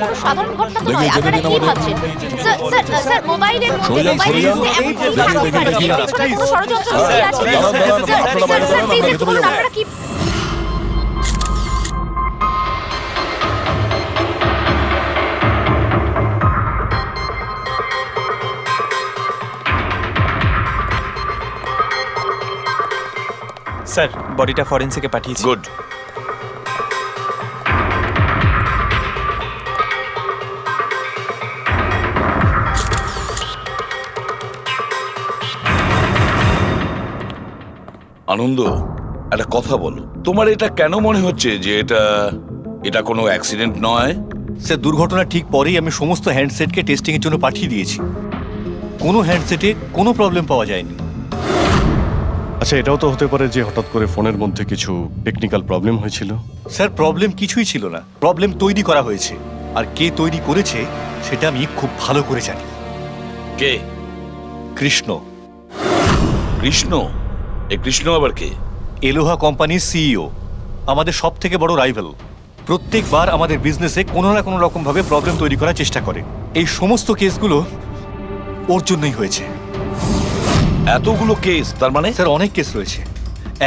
কোনো সাধারণ ঘটনা তো নয়। আপনারা কি ভাবছেন? স্যার মোবাইলের মধ্যে এমন কি ঘটনা হতে পারে? এর পিছনে কোনো ষড়যন্ত্র লুকিয়ে আছে? স্যার প্লিজ একটু বলুন আপনারা কি। স্যার বডিটা ফরেন্সিকে পাঠিয়েছি। গুড। আনন্দ, একটা কথা বলো, তোমার এটা কেন মনে হচ্ছে যে এটা কোনো অ্যাক্সিডেন্ট নয়? স্যার দুর্ঘটনা ঠিক পরেই আমি সমস্ত হ্যান্ডসেটকে টেস্টিং এর জন্য পাঠিয়ে দিয়েছি। কোনো হ্যান্ডসেটে কোনো প্রবলেম পাওয়া যায়নি। আচ্ছা, এটাও তো হতে পারে যে হঠাৎ করে ফোনের মধ্যে কিছু টেকনিক্যাল প্রবলেম হয়েছিল। স্যার প্রবলেম কিছুই ছিল না, প্রবলেম তৈরি করা হয়েছে। আর কে তৈরি করেছে সেটা আমি খুব ভালো করে জানি। কে? কৃষ্ণ। কৃষ্ণ? এই কৃষ্ণ আবার কে? এলোহা কোম্পানির সিইও, আমাদের সব থেকে বড় রাইভাল। প্রত্যেকবার আমাদের বিজনেসে কোনো না কোনো রকম ভাবে প্রবলেম তৈরি করার চেষ্টা করে। এই সমস্ত কেসগুলো ওর জন্যই হয়েছে। এতগুলো কেস? তার মানে স্যার অনেক কেস রয়েছে।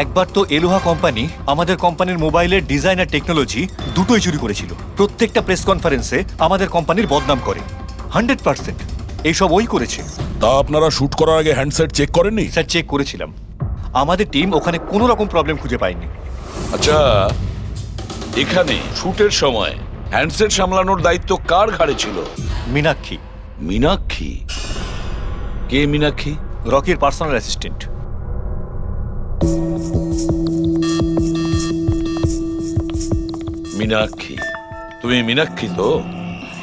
একবার তো এলোহা কোম্পানি আমাদের কোম্পানির মোবাইলের ডিজাইন আর টেকনোলজি দুটোই চুরি করেছিল। প্রত্যেকটা প্রেস কনফারেন্সে আমাদের কোম্পানির বদনাম করে। 100% এইসব ওই করেছে। তা আপনারা শুট করার আগে হ্যান্ডসেট চেক করেননি? স্যার চেক করেছিলাম, আমাদের টিম ওখানে কোনো রকম প্রবলেম খুঁজে পায়নি। আচ্ছা, এখানে শুটের সময় হ্যান্ডসেট সামলানোর দায়িত্ব কার ঘাড়ে ছিল? মীনাক্ষী। মীনাক্ষী? কে মীনাক্ষী? রকির পার্সোনাল অ্যাসিস্ট্যান্ট। মীনাক্ষী? তুমি মীনাক্ষী তো?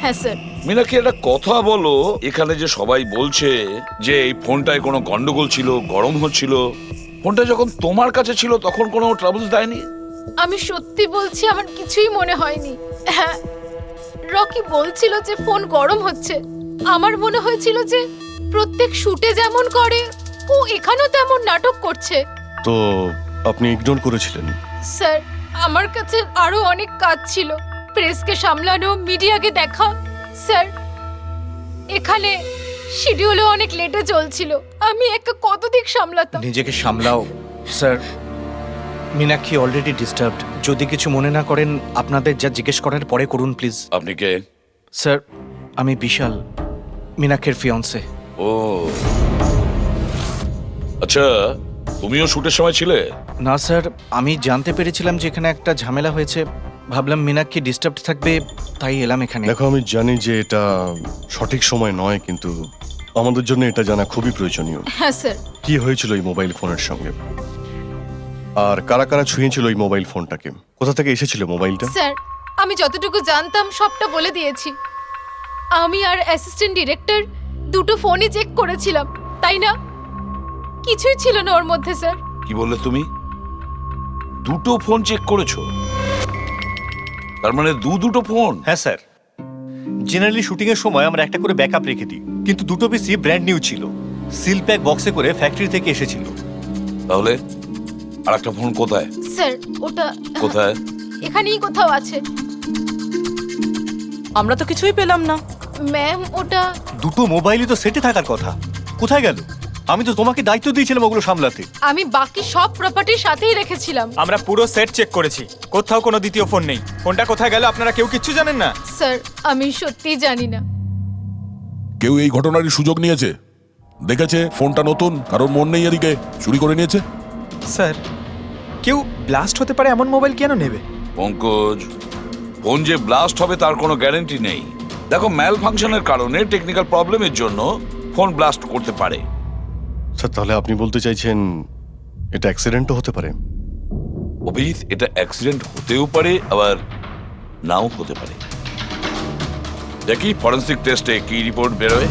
হ্যাঁ স্যার। মীনাক্ষী, একটা কথা বলো, এখানে যে সবাই বলছে যে এই ফোনটায় কোনো গন্ডগোল ছিল, গরম হচ্ছিল, ফোনটা যখন তোমার কাছে ছিল তখন কোনো ট্রাবলস দেয়নি? আমি সত্যি বলছি, আমার কিছুই মনে হয়নি। হ্যাঁ, রকি বলছিল যে ফোন গরম হচ্ছে। আমার মনে হয়েছিল যে প্রত্যেক শুটে যেমন করে ও এখানেও তেমন নাটক করছে। তো আপনি ইগনোর করেছিলেন? স্যার আমার কাছে আরো অনেক কাজ ছিল, প্রেসকে সামলানো, মিডিয়াকে দেখা। স্যার এখানে শিডিউলও অনেক লেটে চলছিল, আমি একা কত দিক সামলাতাম। নিজেকে সামলাও স্যার। Meenakshi already disturbed. যদি কিছু মনে না করেন আপনাদের যা জিজ্ঞেস করার পরে করুন প্লিজ। আপনি কে? স্যার আমি বিশাল, মীনাক্ষীর ফিয়ন্সে। ও আচ্ছা, তুমিও শুটের সময় ছিলে? না স্যার, আমি জানতে পেরেছিলাম যে এখানে একটা ঝামেলা হয়েছে, ভাবলাম মীনাক্ষী ডিস্টার্বড থাকবে, তাই এলাম এখানে। দেখো, আমি জানি যে এটা সঠিক সময় নয়, কিন্তু আমাদের জন্য এটা জানা খুবই প্রয়োজনীয়। হ্যাঁ স্যার। কি হয়েছিল এই মোবাইল ফোনের সঙ্গে, আর কারা কারা ছুঁয়েছিল এই মোবাইল ফোনটাকে, কোথা থেকে এসেছিল মোবাইলটা? স্যার আমি যতটুকু জানতাম সবটা বলে দিয়েছি। আমি আর অ্যাসিস্ট্যান্ট ডিরেক্টর দুটো ফোনই চেক করেছিলাম, তাই না? কিছুই ছিল না ওর মধ্যে স্যার। কি বললে তুমি? দুটো ফোন চেক করেছো? তার মানে দুটো ফোন? হ্যাঁ স্যার, জেনারেলি শুটিং এর সময় আমরা একটা করে ব্যাকআপ রেখে দিই, কিন্তু দুটো পিসি ব্র্যান্ড নিউ ছিল, সিল প্যাক বক্সে করে ফ্যাক্টরি থেকে এসেছিল। তাহলে আর একটা ফোন কোথায়? স্যার ওটা কোথায়? এখানেই কোথাও আছে। আমরা তো কিছুই পেলাম না। ম্যাম ওটা দুটো মোবাইলই তো সেটে থাকার কথা, কোথায় গেল? আমি তো তোমাকে দায়িত্ব দিয়েছিলাম ওগুলো সামলাতে। আমি বাকি সব প্রপার্টির সাথেই রেখেছিলাম। আমরা পুরো সেট চেক করেছি, কোথাও কোনো দ্বিতীয় ফোন নেই। ফোনটা কোথায় গেল আপনারা কেউ কিচ্ছু জানেন না? স্যার আমি সত্যিই জানি না। কেউ এই ঘটনারই সুযোগ নিয়েছে? দেখেছে ফোনটা নতুন, কারোর মন নেই এদিকে, চুরি করে নিয়েছে? স্যার কেউ ব্লাস্ট হতে পারে এমন মোবাইল কেন নেবে? পঙ্কজ, ফোন যে ব্লাস্ট হবে তার কোনো গ্যারান্টি নেই। দেখো, ম্যাল ফাংশনের কারণে, টেকনিক্যাল প্রবলেমের জন্য ফোন ব্লাস্ট করতে পারে। স্যার, তাহলে আপনি বলতে চাইছেন এটা অ্যাক্সিডেন্টও হতে পারে? অভিজিৎ, এটা অ্যাক্সিডেন্ট হতেও পারে, আবার নাও হতে পারে। দেখি ফরেন্সিক টেস্টে কি রিপোর্ট বেরোয়।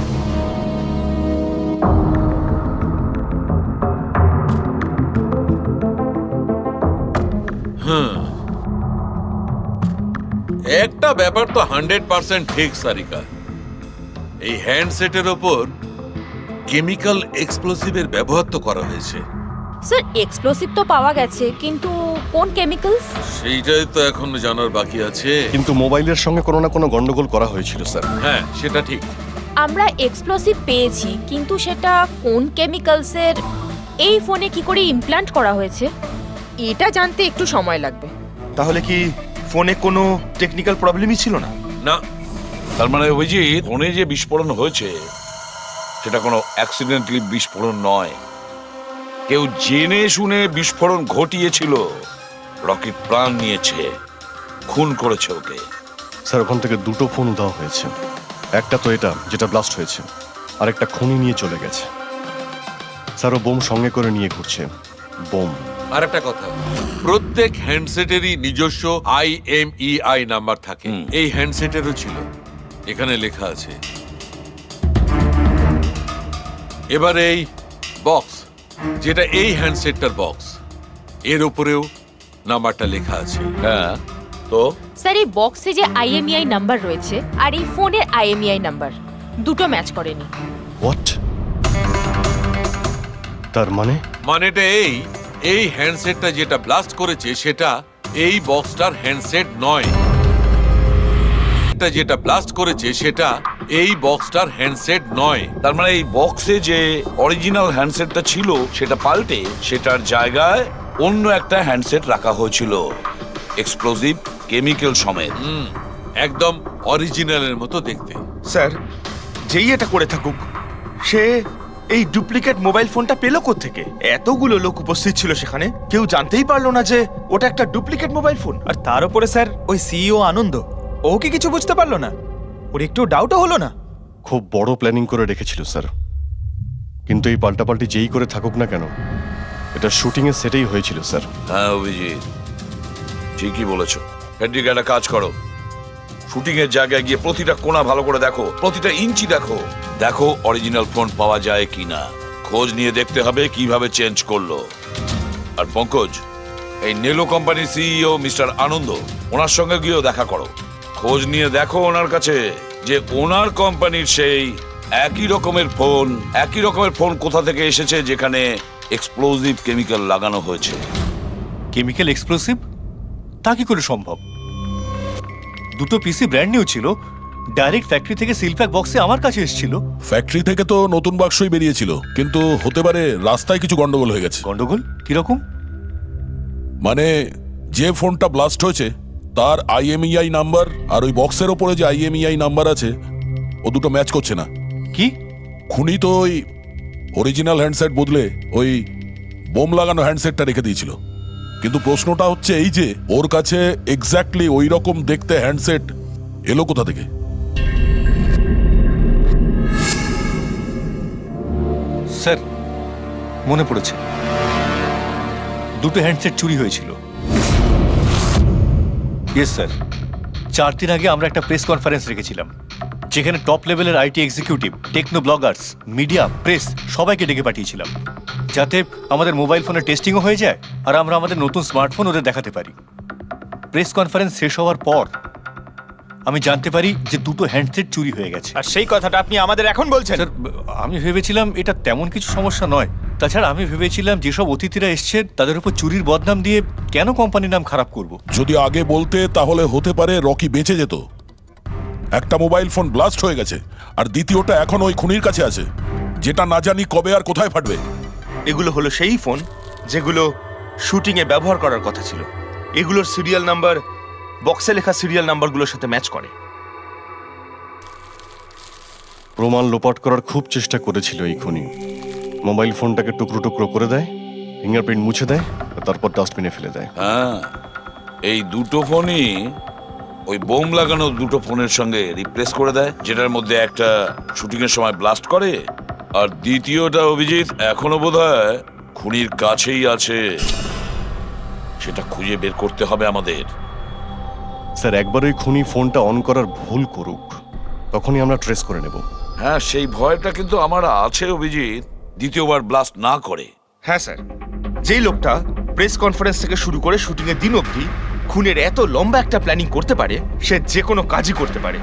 একটা ব্যাপার তো 100% ঠিক সারিকা, এই হ্যান্ডসেটের ওপর কেমিক্যাল এক্সপ্লোসিভের ব্যবহার তো করা হয়েছে। স্যার এক্সপ্লোসিভ তো পাওয়া গেছে, কিন্তু কোন কেমিক্যালস? সেইটাই তো এখনো জানার বাকি আছে। কিন্তু মোবাইলের সঙ্গে কোনো না কোনো গন্ডগোল করা হয়েছিল স্যার। হ্যাঁ, সেটা ঠিক। আমরা এক্সপ্লোসিভ পেয়েছি, কিন্তু সেটা কোন কেমিক্যালসের, এই ফোনে কি করে ইমপ্ল্যান্ট করা হয়েছে, এটা জানতে একটু সময় লাগবে। তাহলে কি ফোনে কোনো টেকনিক্যাল প্রবলেমই ছিল না? না, তার মানে অভিজিৎ, ফোনে যে বিস্ফোরণ হয়েছে সেটা কোনো অ্যাক্সিডেন্টালি বিস্ফোরণ নয়, কেউ জেনে শুনে বিস্ফোরণ ঘটিয়েছিল। রকির প্রাণ নিয়েছে, খুন করেছে ওকে। স্যার ওখান থেকে দুটো ফোন উধাও হয়েছে। একটা তো এটা যেটা ব্লাস্ট হয়েছে, আর একটা খুনি নিয়ে চলে গেছে। স্যার ও বোম সঙ্গে করে নিয়ে ঘুরছে। বোম। আর একটা কথা, প্রত্যেক হ্যান্ডসেটেরই নিজস্ব IMEI নাম্বার থাকে। এই হ্যান্ডসেটেরও ছিল, এখানে লেখা আছে। এবার এই বক্স, যেটা এই হ্যান্ডসেটটার বক্স, এর উপরেও নাম্বারটা লেখা আছে। হ্যাঁ, তো স্যার এই বক্সে যে IMEI নাম্বার রয়েছে আর এই ফোনের IMEI নাম্বার দুটো ম্যাচ করেনি। হোয়াট? তার মানে মানেটা এই হ্যান্ডসেটটা যেটা ব্লাস্ট করেছে সেটা এই বক্সটার হ্যান্ডসেট নয়। এটা যেটা ব্লাস্ট করেছে সেটা এই বক্সটার হ্যান্ডসেট নয়। তার মানে এই বক্সে যে অরিজিনাল হ্যান্ডসেটটা ছিল সেটা পাল্টে সেটার জায়গায় অন্য একটা হ্যান্ডসেট রাখা হয়েছিল, এক্সপ্লোসিভ কেমিক্যাল সমেত। একদম অরিজিনালের মতো দেখতে। স্যার, যেই এটা করে থাকুক, সে এই ডুপ্লিকেট মোবাইল ফোনটা পেল কোত্থেকে? এতগুলো লোক উপস্থিত ছিল সেখানে, কেউ জানতেই পারলো না যে ওটা একটা ডুপ্লিকেট মোবাইল ফোন। আর তার উপরে স্যার ওই সিইও আনন্দ, ও কি কিছু বুঝতে পারলো না? ওর একটু ডাউটও হলো না? খুব বড় প্ল্যানিং করে রেখেছিল স্যার। কিন্তু এই পাল্টাপাল্টি যেই করে থাকুক না কেন, এটা শুটিং এর সেটেই হয়েছিল স্যার। হ্যাঁ অভিজিৎ, ঠিকই বলেছ। হেড্রিক, একটা কাজ করো, শুটিং এর জায়গায় গিয়ে প্রতিটা কোণা ভালো করে দেখো, প্রতিটা ইঞ্চি দেখো, দেখো অরিজিনাল ফোন পাওয়া যায় কিনা। খোঁজ নিয়ে দেখতে হবে কিভাবে চেঞ্জ করলো। আর পঙ্কজ, এই নেলো কোম্পানির সিইও মিস্টার আনন্দ, ওনার সঙ্গে গিয়েও দেখা করো। খোঁজ নিয়ে দেখো ওনার কাছে যে ওনার কোম্পানির সেই একই রকমের ফোন কোথা থেকে এসেছে যেখানে এক্সপ্লোসিভ কেমিক্যাল লাগানো হয়েছে। Chemical explosive? তা কি করে সম্ভব? দুটো পিসি ব্র্যান্ড নিউ ছিল, ডাইরেক্ট ফ্যাক্টরি থেকে সিলপ্যাক বক্সে আমার কাছে এসেছিল। ফ্যাক্টরি থেকে তো নতুন বাক্সই বেরিয়েছিল, কিন্তু হতে পারে রাস্তায় কিছু গন্ডগোল হয়ে গেছে। গন্ডগোল কিরকম? মানে যে ফোনটা ব্লাস্ট হয়েছে তার IMEI নাম্বার আর ওই বক্সের ওপরে যে IMEI নাম্বার আছে ও দুটো ম্যাচ করছে না। কি? খুনি তো ওই অরিজিনাল হ্যান্ডসেট বদলে ওই বোম লাগানো হ্যান্ডসেটটা রেখে দিয়েছিল। কিন্তু প্রশ্নটা হচ্ছে এই যে ওর কাছে এক্স্যাক্টলি ওই রকম দেখতে হ্যান্ডসেট এলো কোথা থেকে? স্যার মনে পড়েছে, দুটো হ্যান্ডসেট চুরি হয়েছিল। ইয়েস স্যার, 4 দিন আগে আমরা একটা প্রেস কনফারেন্স রেখেছিলাম, যেখানে টপ লেভেলের IT executive, techno bloggers, media, press সবাইকে ডেকে পাঠিয়েছিলাম, যাতে আমাদের মোবাইল ফোনের টেস্টিংও হয়ে যায় আর আমরা আমাদের নতুন স্মার্টফোন ওদের দেখাতে পারি। প্রেস কনফারেন্স শেষ হওয়ার পর আমি জানতে পারি যে দুটো হ্যান্ডসেট চুরি হয়ে গেছে। আর সেই কথাটা আপনি আমাদের এখন বলছেন? স্যার, আমি ভেবেছিলাম এটা তেমন কিছু সমস্যা নয়। তাছাড়া আমি ভেবেছিলাম যেসব অতিথিরা এসছে তাদের উপর চুরির বদনাম দিয়ে কেন কোম্পানির নাম খারাপ করব। যদি আগে বলতে তাহলে হতে পারে রকি বেঁচে যেত। একটা মোবাইল ফোন ব্লাস্ট হয়ে গেছে আর দ্বিতীয়টা এখন ওই খুনির কাছে আছে, যেটা না জানি কবে আর কোথায় ফাটবে। এগুলো হলো সেই ফোন যেগুলো শুটিং এ ব্যবহার করার কথা ছিল। এগুলোর সিরিয়াল নাম্বার বক্সে লেখা সিরিয়াল নাম্বারগুলোর সাথে ম্যাচ করে। প্রমাণ লোপাট করার খুব চেষ্টা করেছিল এই খুনি। মোবাইল ফোনটাকে টুকরো টুকরো করে দেয়, ফিঙ্গারপ্রিন্ট মুছে দেয়, আর তারপর ডাস্টবিনে ফেলে দেয়। হ্যাঁ, এই দুটো ফোনই ওই বোম লাগানো দুটো ফোনের সঙ্গে রিপ্লেস করে দেয়, যেটার মধ্যে একটা শুটিং এর সময় ব্লাস্ট করে আর দ্বিতীয়টা অভিজিৎ এখনো বোধহয় খুনির কাছেই আছে। সেটা খুঁজে বের করতে হবে আমাদের। স্যার, একবার ওই খুনি ফোনটা অন করার ভুল করুক, তখনই আমরা ট্রেস করে নেব। হ্যাঁ, সেই ভয়টা কিন্তু আমার আছে অভিজিৎ, দ্বিতীয়বার ব্লাস্ট না করে। হ্যাঁ স্যার, যেই লোকটা প্রেস কনফারেন্স থেকে শুরু করে শুটিং এর দিন অবধি খুনের এত লম্বা একটা প্ল্যানিং করতে পারে, সে যে কোনো কাজই করতে পারে।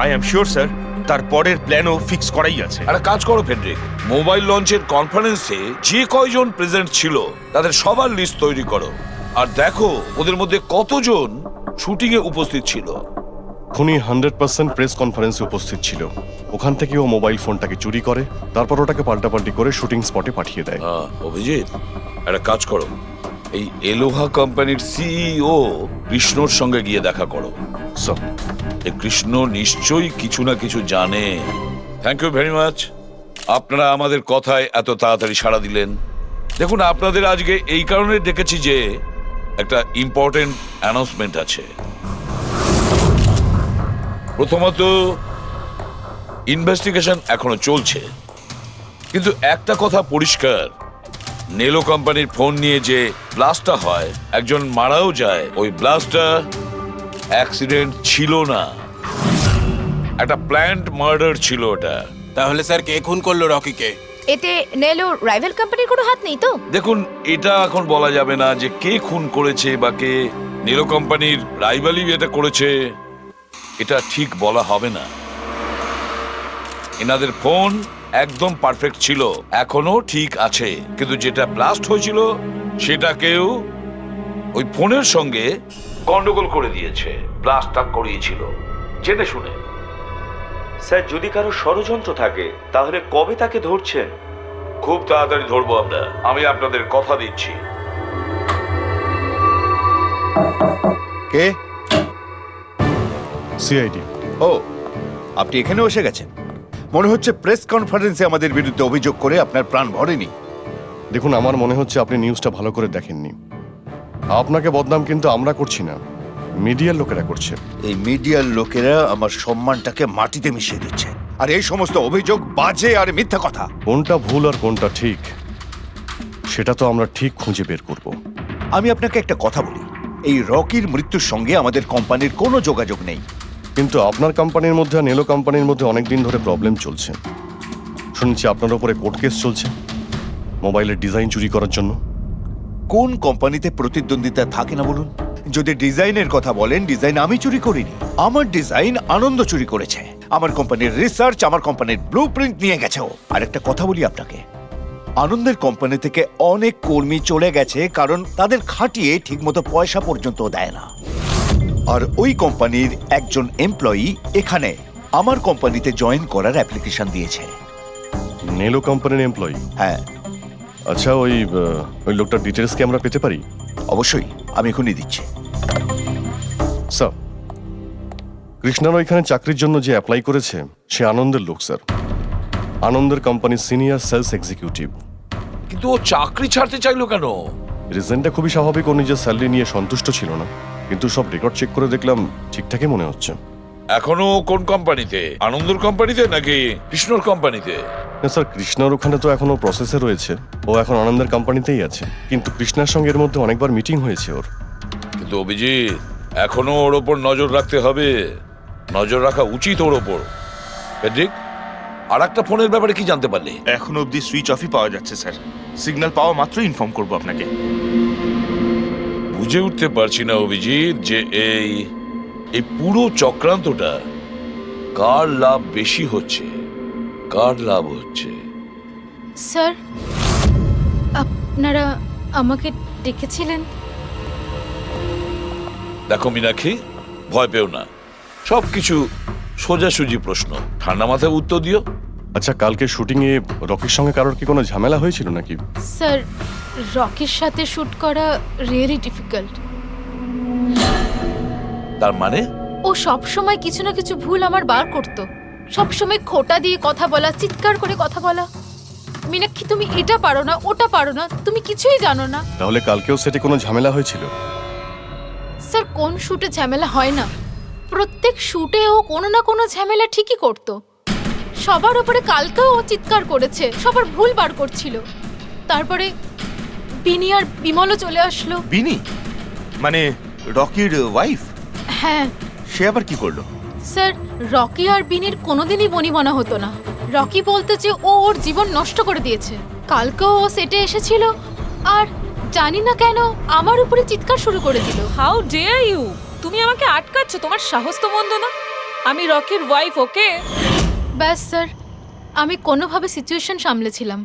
আই এম শিওর স্যার তার পরের প্ল্যানও ফিক্স করাই আছে। একটা কাজ করো ফেডরিক, মোবাইল লঞ্চের কনফারেন্সে যে কয়জন প্রেজেন্ট ছিল তাদের সবার লিস্ট তৈরি করো, আর দেখো ওদের মধ্যে কতজন শুটিং এ উপস্থিত ছিল। খুনি 100% প্রেস কনফারেন্সে উপস্থিত ছিল। ওখান থেকে ও মোবাইল ফোনটাকে চুরি করে, তারপর ওটাকে পাল্টাপাল্টি করে শুটিং স্পটে পাঠিয়ে দেয়। অভিজিৎ, একটা কাজ করো, এই এলোহা কোম্পানির সিইও কৃষ্ণর সঙ্গে গিয়ে দেখা করো। স্যার, এই কৃষ্ণ নিশ্চয়ই কিছু না কিছু জানে। থ্যাংক ইউ ভেরি মাচ, আপনারা আমাদের কথায় এত তাড়াতাড়ি সাড়া দিলেন। দেখুন, আপনাদের আজকে এই কারণে ডেকেছি যে একটা ইম্পর্টেন্ট অ্যানাউন্সমেন্ট আছে। প্রথমত, ইনভেস্টিগেশন এখনো চলছে, কিন্তু একটা কথা পরিষ্কার, নেলো কোম্পানির ফোন নিয়ে যে ব্লাস্টটা হয়, একজন মারাও যায়, ওই ব্লাস্টটা অ্যাক্সিডেন্ট ছিল না, একটা প্ল্যান্ড মার্ডার ছিল ওটা। তাহলে স্যার কে খুন করলো রকিকে? এতে নেলো রাইভাল কোম্পানির কোনো হাত নেই তো? দেখুন, এটা এখন বলা যাবে না যে কে খুন করেছে বা কে নেলো কোম্পানির রাইভালি এটা করেছে, এটা ঠিক বলা হবে না। এনাদের ফোন একদম পারফেক্ট ছিল, এখনো ঠিক আছে, কিন্তু যেটা ব্লাস্ট হয়েছিল সেটা কেউ ওই ফোনের সঙ্গে গন্ডগোল করে দিয়েছে, ব্লাস্টটা করিয়েছিল জেনে শুনে। স্যার, যদি কারো ষড়যন্ত্র থাকে তাহলে কবে তাকে ধরছেন? খুব তাড়াতাড়ি ধরবো আমরা, আমি আপনাদের কথা দিচ্ছি। কে? সিআইডি। ও, আপনি এখানে এসে গেছেন। মনে হচ্ছে প্রেস কনফারেন্সে আমাদের বিরুদ্ধে অভিযোগ করে আপনার প্রাণ ভরেনি। দেখুন, আমার মনে হচ্ছে আপনি নিউজটা ভালো করে দেখেননি। আপনাকে বদনাম কিন্তু আমরা করছি না, মিডিয়ার লোকেরা করছে। এই মিডিয়ার লোকেরা আমার সম্মানটাকে মাটিতে মিশিয়ে দিচ্ছে, আর এই সমস্ত অভিযোগ বাজে আর মিথ্যা কথা। কোনটা ভুল আর কোনটা ঠিক সেটা তো আমরা ঠিক খুঁজে বের করব। আমি আপনাকে একটা কথা বলি, এই রকির মৃত্যুর সঙ্গে আমাদের কোম্পানির কোনো যোগাযোগ নেই। কিন্তু আপনার কোম্পানির মধ্যে আর নেলো কোম্পানির মধ্যে অনেক দিন ধরে প্রবলেম চলছে। শুনছি আপনার উপরে কোর্ট কেস চলছে মোবাইলের ডিজাইন চুরি করার জন্য। কোন কোম্পানিতে প্রতিদ্বন্দ্বিতা থাকে না বলুন? যদি ডিজাইনের কথা বলেন, ডিজাইন আমি চুরি করিনি, আমার ডিজাইন আনন্দ চুরি করেছে। আমার কোম্পানির রিসার্চ, আমার কোম্পানির ব্লুপ্রিন্ট নিয়ে গেছে ও। আর একটা কথা বলি আপনাকে, আনন্দের কোম্পানি থেকে অনেক কর্মী চলে গেছে কারণ তাদের খাটিয়ে ঠিকমতো পয়সা পর্যন্ত দেয় না। আর ওই কোম্পানির একজন এমপ্লয়ি এখানে আমার কোম্পানিতে জয়েন করার অ্যাপ্লিকেশন দিয়েছে। নেলো কোম্পানির এমপ্লয়ি? হ্যাঁ। আচ্ছা, ওই লোকটার ডিটেলস কি আমরা পেতে পারি? অবশ্যই, আমি এখনই দিচ্ছি। স্যার, কৃষ্ণার ওইখানে চাকরির জন্য যে অ্যাপ্লাই করেছে সে আনন্দের লোক স্যার, আনন্দের কোম্পানির সিনিয়র সেলস এক্সিকিউটিভ। কিন্তু ও চাকরি ছাড়তে চাইলো কেন? রিজনটা খুবই স্বাভাবিক, ও নিজের স্যালারি নিয়ে সন্তুষ্ট ছিল না, কিন্তু সব রেকর্ড চেক করে দেখলাম ঠিকঠাকই মনে হচ্ছে। এখনো কোন কোম্পানিতে? আনন্দর কোম্পানিতে নাকি কৃষ্ণর কোম্পানিতে? না স্যার, কৃষ্ণার ওখানে তো এখনো প্রসেসে রয়েছে, ও এখন আনন্দের কোম্পানিতেই আছে, কিন্তু কৃষ্ণার সঙ্গে এর মধ্যে অনেকবার মিটিং হয়েছে ওর। কিন্তু অভিজিৎ, এখনো ওর ওপর নজর রাখতে হবে, নজর রাখা উচিত ওর ওপর। ফেডরিক, আর একটা ফোনের ব্যাপারে কি জানতে পারলে? এখনো অবধি সুইচ অফই পাওয়া যাচ্ছে স্যার, সিগন্যাল পাওয়া মাত্রই ইনফর্ম করবো আপনাকে। বুঝে উঠতে পারছি না অভিজিৎ যে এই পুরো চক্রান্তটা কার লাভ বেশি হচ্ছে, কার লাভ হচ্ছে। স্যার, আপনারা আমাকে ডেকেছিলেন? দেখো মীনাক্ষী, ভয় পেও না, সবকিছু সোজাসুজি প্রশ্ন, ঠান্ডা মাথায় উত্তর দিও। আচ্ছা, কালকে শুটিং এ রকির সঙ্গে কারোর কি কোনো ঝামেলা হয়েছিল নাকি? স্যার, রকির সাথে শুট করা রিয়েলি ডিফিকাল্ট। তার মানে? ও সব সময় কিছু না কিছু ভুল আমার বার করতো, সব সময় খোঁটা দিয়ে কথা বলা, চিৎকার করে কথা বলা। মীনাক্ষী, তুমি এটা পারো না, ওটা পারো না, তুমি কিছুই জানো না। তাহলে কালকেও সেটে কোনো ঝামেলা হয়েছিল? স্যার, কোন শুটে ঝামেলা হয় না? প্রত্যেক শুটে ও কোনো না কোনো ঝামেলা ঠিকই করতো। সবার উপরে কালকেও ও চিৎকার করেছে, সবার ভুল বার করছিল। তারপরে বিনি আর বিমলও চলে আসলো। বিনি মানে রকির ওয়াইফ? হ্যাঁ। সে আবার কি করলো? স্যার, রকি আর বিনির কোনোদিনই বনিবনা হতো না। রকি বলতো যে ও ওর জীবন নষ্ট করে দিয়েছে। কালকেও ও সেটে এসেছিল আর জানি না কেন আমার উপরে চিৎকার শুরু করে দিল। How dare you! তুমি আমাকে আটকাচ্ছ? তোমার সাহস তো মন্দ না। আমি রকির ওয়াইফ, ওকে? ব্যাস স্যার, আমি কোনোভাবে সিচুয়েশন সামলেছিলাম।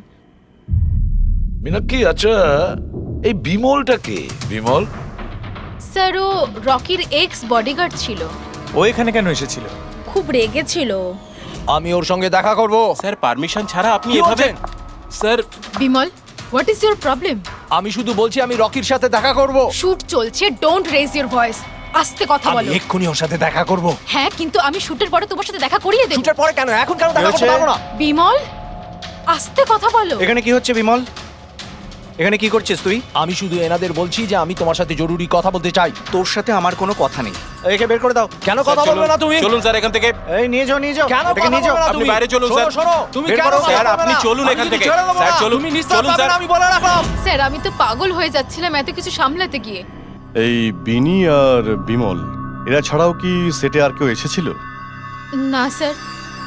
মীনাক্ষী, আচ্ছা এই বিমলটা কে? বিমল? স্যার, ও রকির এক্স বডিগার্ড ছিল। ও এখানে কেন এসেছিল? খুব রেগেছিল। আমি ওর সঙ্গে দেখা করব। স্যার, পারমিশন ছাড়া আপনি এভাবে? Sir, Bimal, what is your problem? আমি শুধু বলছি আমি রকির সাথে দেখা করব। শুট চলছে, ডোন্ট রেজ ইউর ভয়েস। আস্তে কথা আমি বলো। এক্ষুনি ওর সাথে দেখা করব। হ্যাঁ, কিন্তু আমি শুটের পরে তোমার সাথে দেখা করিয়ে দেব। শুটের পরে কেন? এখন কেন দেখা করতে পারবো না? বিমল, আস্তে কথা বলো। এখানে কি হচ্ছে বিমল? এখানে কি করছিস তুই? আমি শুধু এনাদের বলছি যে আমি তোমার সাথে জরুরি কথা বলতে চাই। তোর সাথে আমার কোনো কথা নেই। একে বের করে দাও। কেন কথা বলবে না তুমি? চলুন স্যার এখান থেকে। এই নিয়ে যাও, নিয়ে যাও। কেন এটাকে কথা নিয়ে যাও। বলবে না আপনি তুমি? বাইরে চলুন শোনো, স্যার। শোনো, তুমি বের কেন করো, কথা স্যার, বলবে আপনি না? চলুন আমি এখান যদি থেকে। ছেড়ে দেবো স্যার, না। চলুন। তুমি নিস্তার চলুন, পাবে স্যার। না, আমি বলে রাখলাম। স্যার, আমি তো পাগল হয়ে যাচ্ছিলাম এত কিছু সামলাতে গিয়ে। এই বিনি আর বিমল এরা ছাড়াও কি সেটে আর কেউ এসেছিল? না স্যার,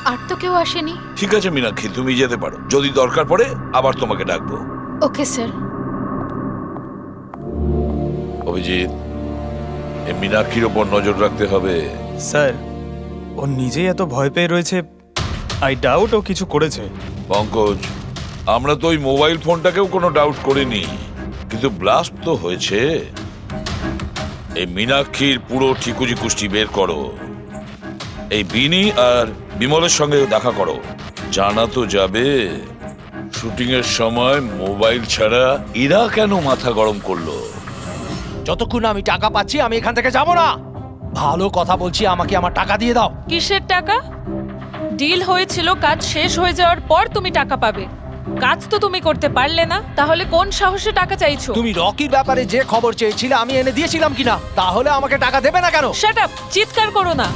আর তো কেউ আসেনি। ঠিক আছে মীনাক্ষী, তুমি যেতে পারো। যদি দরকার পড়ে আবার তোমাকে ডাকবো। Okay sir. অভিজিৎ, এই মীনাক্ষীর ওপর নজর রাখতে হবে। স্যার, ও নিজেই এত ভয় পেয়ে রয়েছে। আই ডাউট ও কিছু করেছে। পঙ্কজ, আমরা তো ওই মোবাইল ফোনটাকেও কোনো ডাউট করিনি, কিন্তু ব্লাস্ট তো হয়েছে। এই মীনাক্ষীর পুরো ঠিকুজি কুষ্টি বের করো। এই বিনি আর বিমলের সঙ্গে দেখা করো। জানা তো যাবে শুটিং এর সময় মোবাইল ছাড়া এরা কেন মাথা গরম করলো। যতক্ষণ না আমি টাকা পাচ্ছি আমি এখান থেকে যাব না। ভালো কথা বলছি, আমাকে আমার টাকা দিয়ে দাও। কিসের টাকা? ডিল হয়েছিল কাজ শেষ হয়ে যাওয়ার পর তুমি টাকা পাবে। কাজ তো তুমি করতে পারলে না, তাহলে কোন সাহসে টাকা চাইছো? তুমি রকির ব্যাপারে যে খবর চেয়েছিলে আমি এনে দিয়েছিলাম কিনা? তাহলে আমাকে টাকা দেবে না কেন? শাট আপ, চিৎকার করো না।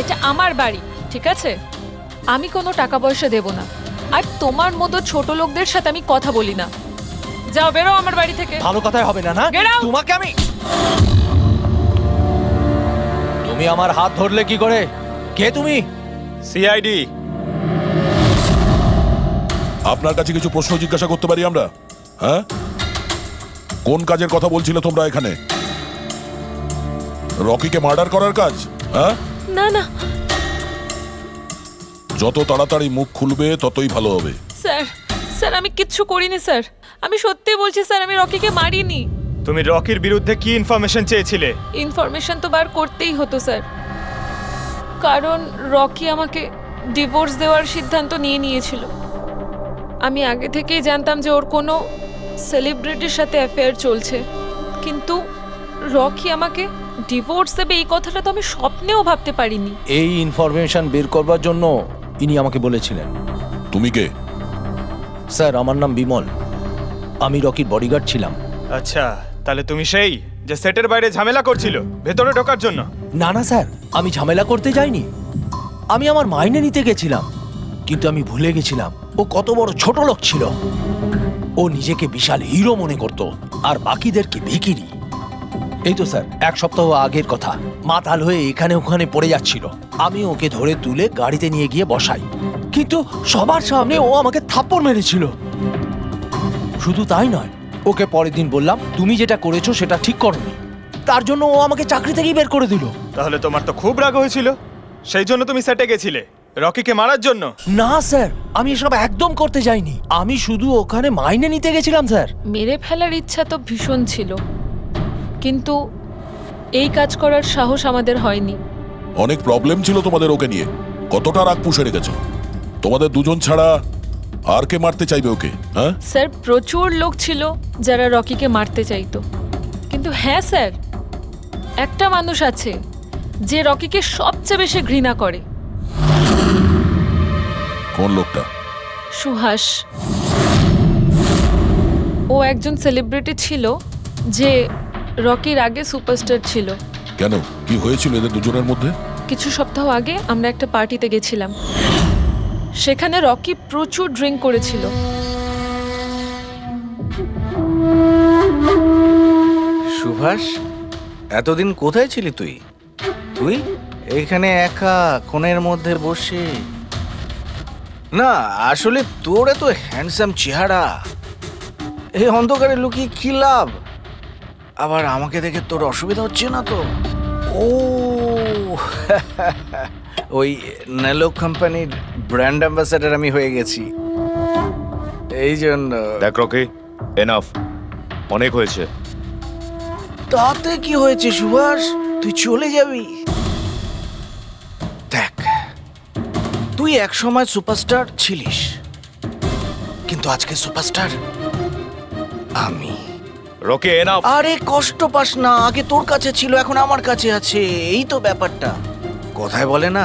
এটা আমার বাড়ি, ঠিক আছে? আমি কোনো টাকা পয়সা দেব না। আর তোমার মতো ছোট লোকদের সাথে আমি কথা বলি না। যাও, বেরো আমার বাড়ি থেকে। ভালো কথাই হবে না, না? Get out! তোমাকে আমি... তুমি আমার হাত ধরলে কি করে? কে তুমি? সিআইডি। আপনার কাছে কিছু প্রশ্ন জিজ্ঞাসা করতে পারি আমরা? হ্যাঁ, কোন কাজের কথা বলছিলে তোমরা এখানে? রকিকে মার্ডার করার কাজ? হ্যাঁ, না না যত তাড়াতাড়ি মুখ খুলবে ততই ভালো হবে। স্যার, স্যার আমি কিচ্ছু করিনি স্যার। আমি সত্যি বলছি স্যার, আমি রকিকে মারিনি। তুমি রকির বিরুদ্ধে কি ইনফরমেশন চেয়েছিলে? ইনফরমেশন তো বার করতেই হতো স্যার, কারণ রকি আমাকে ডিভোর্স দেওয়ার সিদ্ধান্ত নিয়েছিল। আমি আগে থেকেই জানতাম যে ওর কোনো সেলিব্রিটির সাথে অ্যাফেয়ার চলছে, কিন্তু রকি আমাকে ডিভোর্স দেবে এই কথাটা তো আমি স্বপ্নেও ভাবতে পারিনি। এই ইনফরমেশন বের করবার জন্য ইনি আমাকে বলেছিলেন। তুমি কে? স্যার, আমার নাম বিমল। আমি রকির বডিগার্ড ছিলাম। আচ্ছা, তাহলে তুমি সেই যে সেটের বাইরে ঝামেলা করছিল ভেতরে ঢোকার জন্য? না না স্যার, আমি ঝামেলা করতে যাইনি। আমি আমার মাইনে নিতে গেছিলাম, কিন্তু আমি ভুলে গেছিলাম ও কত বড় ছোট লোক ছিল। ও নিজেকে বিশাল হিরো মনে করত আর বাকিদেরকে ভিখিরি। এই তো স্যার 1 সপ্তাহ আগের কথা। মাতাল হয়ে এখানে ওখানে পড়ে যাচ্ছিল। আমি ওকে ধরে তুলে গাড়িতে নিয়ে গিয়ে বসাই, কিন্তু সবার সামনে ও আমাকে থাপ্পড় মেরেছিল। শুধু তাই নয়, ওকে পরের দিন বললাম তুমি যেটা করেছো সেটা ঠিক করোনি। তার জন্য ও আমাকে চাকরি থেকেই বের করে দিল। তাহলে তোমার তো খুব রাগ হয়েছিল, সেই জন্য তুমি সেটে গেছিলে রকিকে মারার জন্য? না স্যার, আমি এসব একদম করতে যাইনি। আমি শুধু ওখানে মাইনে নিতে গেছিলাম স্যার। মেরে ফেলার ইচ্ছা তো ভীষণ ছিল, কিন্তু এই কাজ করার সাহস আমাদের হয়নি। অনেক প্রবলেম ছিল তোমাদের ওকে নিয়ে। কতটা রাগ পুষে রেখেছো? তোমাদের দুজন ছাড়া আর কে মারতে চাইবে ওকে? হ্যাঁ স্যার, প্রচুর লোক ছিল যারা রকিকে মারতে চাইতো, কিন্তু হ্যাঁ স্যার, একটা মানুষ আছে যে রকিকে সবচেয়ে বেশি ঘৃণা করে। কোন লোকটা? সুহাস। ও একজন সেলিব্রিটি ছিল যে রকির আগে সুপারস্টার ছিল। কেন, কি হয়েছিল এদের দুজনের মধ্যে? কিছু সপ্তাহ আগে আমরা একটা পার্টিতে গেছিলাম, সেখানে রকি প্রচুর ড্রিঙ্ক করেছিল। সুভাষ, এতদিন কোথায় ছিলি তুই? তুই এখানে একা কোণের মধ্যে বসে? না আসলে তোর এত হ্যান্ডসাম চেহারা, এই অন্ধকারে লুকিয়ে কি লাভ? আবার আমাকে দেখে তোর অসুবিধা হচ্ছে না তো? ও ওই নেলো কোম্পানির ব্র্যান্ড অ্যাম্বাসেডর আমি হয়ে গেছি, এই জন্য। দেখ রকি, এনাফ, অনেক হয়েছে। তাতে কি হয়েছে সুভাষ, তুই চলে যাবি? দেখ, তুই এক সময় সুপারস্টার ছিলিস, কিন্তু আজকে সুপারস্টার আমি। Rocky, enough. আরে কষ্ট পাস না, আগে তোর কাছে ছিল, এখন আমার কাছে আছে, এই তো ব্যাপারটা। কথায় বলে না,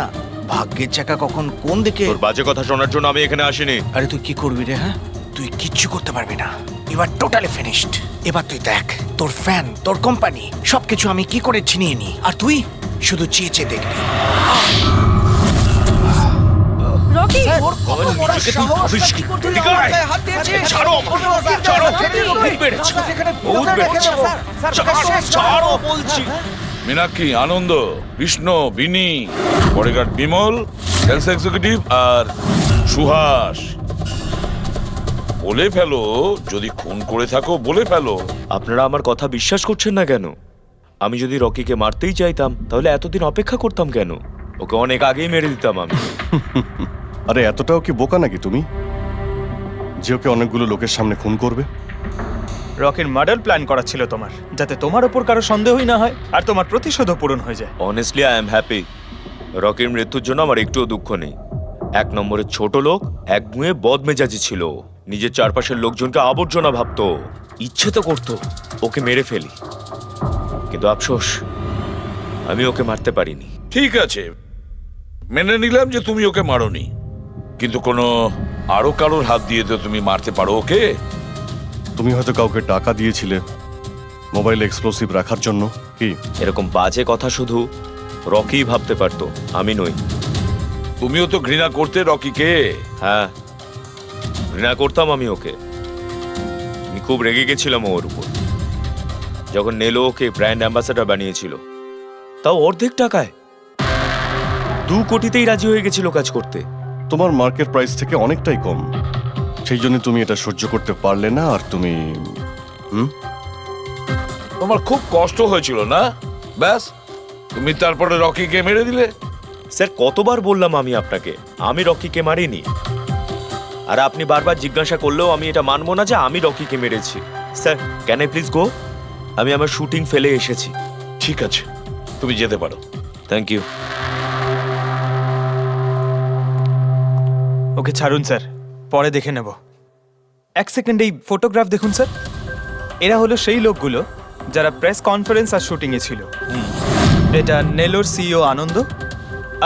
ভাগ্যের চাকা কখন কোন দিকে। তোর বাজে কথা শোনার জন্য আমি এখানে আসিনি। আরে তুই কি করবি রে? হ্যাঁ, তুই কিচ্ছু করতে পারবি না, এবার টোটালি ফিনিশড। এবার তুই দেখ, তোর ফ্যান, তোর কোম্পানি, সবকিছু আমি কি করে ছিনিয়ে নি, আর তুই শুধু চেয়ে চেয়ে দেখবি। রকি ওর কত বড় সাহস, কি করতে গায়ে হাত দিয়েছিস? ছাড়ো, ছাড়ো, বহুত বেড়েছে, বহুত বেড়েছে, ছাড়ো বলছি। মীনাক্ষী, আনন্দ, কৃষ্ণ, বিনি, বডিগার্ড বিমল, সেলস এক্সিকিউটিভ আর সুহাস। বলে ফেলো, যদি খুন করে থাকো বলে ফেলো। আপনারা আমার কথা বিশ্বাস করছেন না কেন? আমি যদি রকিকে মারতেই চাইতাম তাহলে এতদিন অপেক্ষা করতাম কেন? ওকে অনেক আগেই মেরে দিতাম আমি। আরে এতটাও কি বোকা নাকি তুমি, যে ওকে অনেকগুলো লোকের সামনে খুন করবে? রকির মার্ডার প্ল্যান করা ছিল তোমার, যাতে তোমার ওপর কারো সন্দেহই না হয় আর তোমার প্রতিশোধও পূরণ হয়ে যায়। Honestly I am happy. রকির মৃত্যুর জন্য আমার একটুও দুঃখ নেই। এক নম্বরের ছোট লোক, এক মুয়ে বদমেজাজি ছিল, নিজের চারপাশের লোকজনকে আবর্জনা ভাবতো, ইচ্ছে তো করতো ওকে মেরে ফেলি, কিন্তু আফসোস আমি ওকে মারতে পারিনি। ঠিক আছে, মেনে নিলাম যে তুমি ওকে মারোনি, কিন্তু কোনো আরো কারোর হাত দিয়ে তো তুমি মারতে পারো ওকে। তুমি হয়তো কাউকে টাকা দিয়েছিলে মোবাইলে এক্সপ্লোসিভ রাখার জন্য, কি? এরকম বাজে কথা শুধু রকিই ভাবতে পারতো, আমি নই। তুমিও তো ঘৃণা করতে রকিকে। হ্যাঁ, ঘৃণা করতাম আমি ওকে। আমি খুব রেগে গেছিলাম ওর উপর, যখন নেলো ওকে ব্র্যান্ড অ্যাম্বাসেডর বানিয়েছিল, তাও অর্ধেক টাকায়। 2 কোটিতেই রাজি হয়ে গেছিল কাজ করতে। তোমার মার্কেট প্রাইস থেকে অনেকটাই কম, সেই জন্য তুমি এটা সহ্য করতে পারলে না, আর তুমি তোমার খুব কষ্ট হয়েছিল না? ব্যাস, তুমি তারপরে রকিকে মেরে দিলে। স্যার, কতবার বললাম আমি আপনাকে, আমি রকিকে মারিনি। আর আপনি বারবার জিজ্ঞাসা করলেও আমি এটা মানবো না যে আমি রকিকে মেরেছি। Sir, can I please go? আমি আমার শুটিং ফেলে এসেছি। ঠিক আছে, তুমি যেতে পারো। Thank you. ওকে ছাড়ুন স্যার, পরে দেখে নেব। 1 সেকেন্ড এই ফটোগ্রাফ দেখুন স্যার। এরা হলো সেই লোকগুলো যারা প্রেস কনফারেন্স আর শুটিংয়ে ছিল। এটা নেলোর সিইও আনন্দ,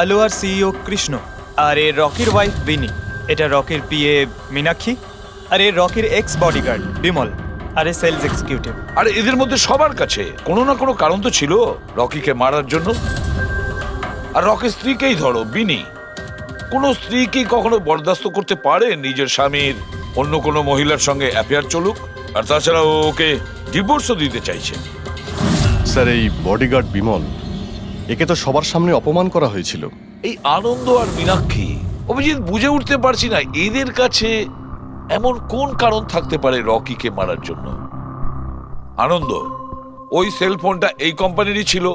আলোয়ার সিইও কৃষ্ণ, আর এ রকির ওয়াইফ বিনি। এটা রকির পিএ মীনাক্ষী, আর এ রকির এক্স বডিগার্ড বিমল, আর এ সেলস এক্সিকিউটিভ। আর এদের মধ্যে সবার কাছে কোনো না কোনো কারণ তো ছিল রকিকে মারার জন্য। আর রকির স্ত্রীকেই ধরো, বিনি। কোনো স্ত্রী কি কখনো বরদাস্ত করতে পারে নিজের স্বামীর অন্য কোনো মহিলার সঙ্গে অ্যাফেয়ার চলুক? আর তাছাড়া ওকে ডিভোর্সও দিতে চাইছে। স্যার, এই বডিগার্ড বিমল, একে তো সবার সামনে অপমান করা হয়েছিল। এই আনন্দ আর মীনাক্ষী, অভিজিৎ বুঝে উঠতে পারছি না এদের কাছে এমন কোন কারণ থাকতে পারে রকিকে মারার জন্য। আনন্দ, ওই সেলফোনটা এই কোম্পানিরই ছিল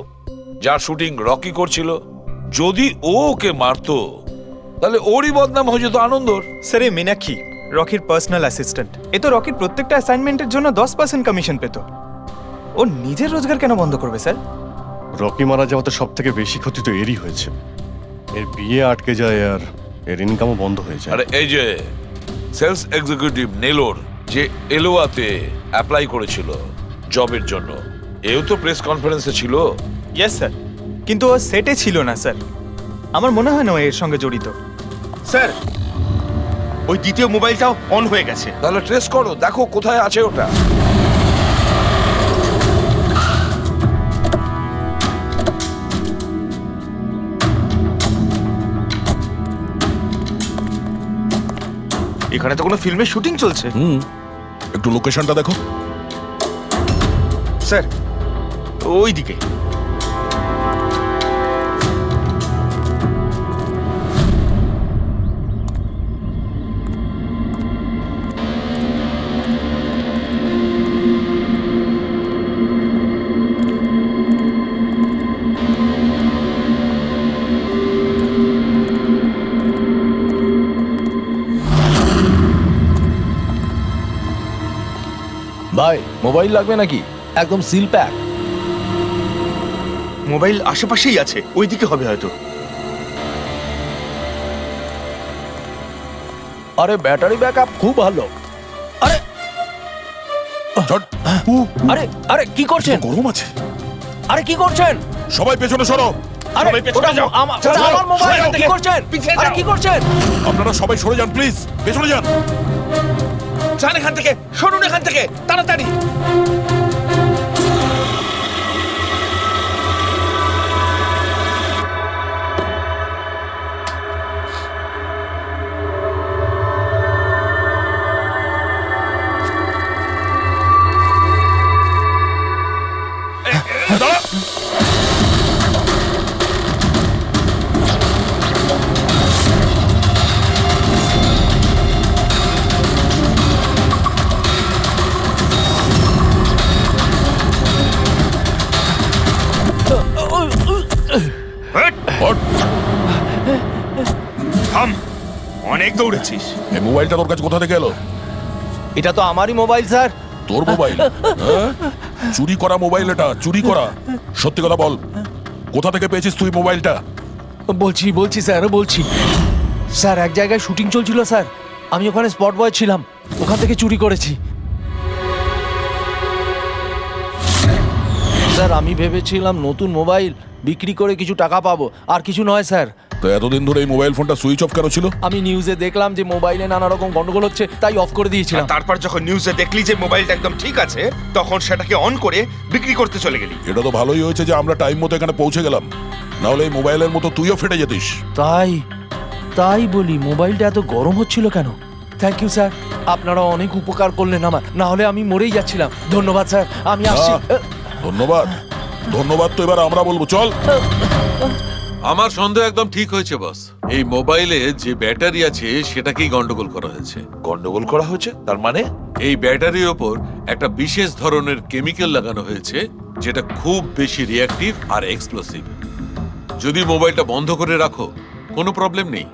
যার শুটিং রকি করছিল। যদি ও ওকে মারতো তাহলে ওরই বদনাম হয়ে যেত আনন্দর। স্যার, এই মীনাক্ষী রকির পার্সোনাল অ্যাসিস্ট্যান্ট। এ তো রকির প্রত্যেকটা অ্যাসাইনমেন্টের জন্য 10% কমিশন পেত। ও নিজের রোজগার কেন বন্ধ করবে স্যার? রকি মারা যাওয়াতে সব থেকে বেশি ক্ষতি তো এরই হয়েছে। এর বিয়ে আটকে যায় আর এর ইনকামও বন্ধ হয়ে যায়। আরে এই যে সেলস এক্সিকিউটিভ নেলোর যে এলোয়াতে অ্যাপ্লাই করেছিল জবের জন্য, এও তো প্রেস কনফারেন্সে ছিল। ইয়েস স্যার, কিন্তু ও সেটে ছিল না স্যার। আমার মনে হয় না ও এর সঙ্গে জড়িত। স্যার, ওই দ্বিতীয় মোবাইলটাও অন হয়ে গেছে। তাহলে ট্রেস করো, দেখো কোথায় আছে ওটা। এখানে তো কোনো ফিল্মের শুটিং চলছে। একটু লোকেশনটা দেখো। স্যার, ওই দিকে। ভাই মোবাইল লাগবে নাকি? একদম সিল প্যাক। মোবাইল আশেপাশেই আছে, ওইদিকে হবে হয়তো। আরে ব্যাটারি ব্যাকআপ খুব ভালো। আরে ঝট। আরে আরে কি করছেন? গরম আছে। আরে কি করছেন? সবাই পেছনে সরো। আরে সবাই পেছনে যাও। ওটা আমার মোবাইল। সরে যাও। কি করছেন? আরে কি করছেন? আপনারা সবাই সরে যান প্লিজ, পেছনে যান। যান এখান থেকে, সরুন এখান থেকে তাড়াতাড়ি। দাঁড়া। হট। থাম, অনেক দৌড়েছিস। এই মোবাইলটা তোর কাছে কোথা থেকে এলো? এটা তো আমারই মোবাইল স্যার। তোর মোবাইল? হ্যাঁ? চুরি করা মোবাইল এটা, চুরি করা। সত্যি কথা বল, কোথা থেকে পেয়েছিস তুই মোবাইলটা? বলছি স্যার, বলছি স্যার, এক জায়গায় শুটিং চলছিল স্যার, আমি ওখানে স্পট বয় ছিলাম, ওখান থেকে চুরি করেছি স্যার। আমি ভেবেছিলাম নতুন মোবাইল বিক্রি করে কিছু টাকা পাবো, আর কিছু নয় স্যার। তো এতদিন ধরে এই মোবাইল ফোনটা সুইচ অফ কেন ছিল? আমি নিউজে দেখলাম যে মোবাইলে নানা রকম গন্ডগোল হচ্ছে, তাই অফ করে দিয়েছিলাম। তারপর যখন নিউজে দেখলি যে মোবাইলটা একদম ঠিক আছে, তখন সেটাকে অন করে বিক্রি করতে চলে গেলি। এটা তো ভালোই হয়েছে যে আমরা টাইম মতো এখানে পৌঁছে গেলাম, না হলে এই মোবাইলের মতো তুইও ফেটে যেতিস। তাই বলি মোবাইলটা এত গরম হচ্ছিল কেন? থ্যাংক ইউ স্যার, আপনারা অনেক উপকার করলেন আমার, না হলে আমি মরেই যাচ্ছিলাম। ধন্যবাদ স্যার, আমি আসছি। ধন্যবাদ ধন্যবাদ তো এবার আমরা বলবো, চল। আমার সন্দেহ একদম ঠিক হয়েছে বস। এই মোবাইলে যে ব্যাটারি আছে সেটাকেই গন্ডগোল করা হয়েছে। গন্ডগোল করা হয়েছে তার মানে? এই ব্যাটারির ওপর একটা বিশেষ ধরনের কেমিক্যাল লাগানো হয়েছে যেটা খুব বেশি রিঅ্যাক্টিভ আর এক্সপ্লোসিভ। যদি মোবাইলটা বন্ধ করে রাখো কোনো প্রবলেম নেই,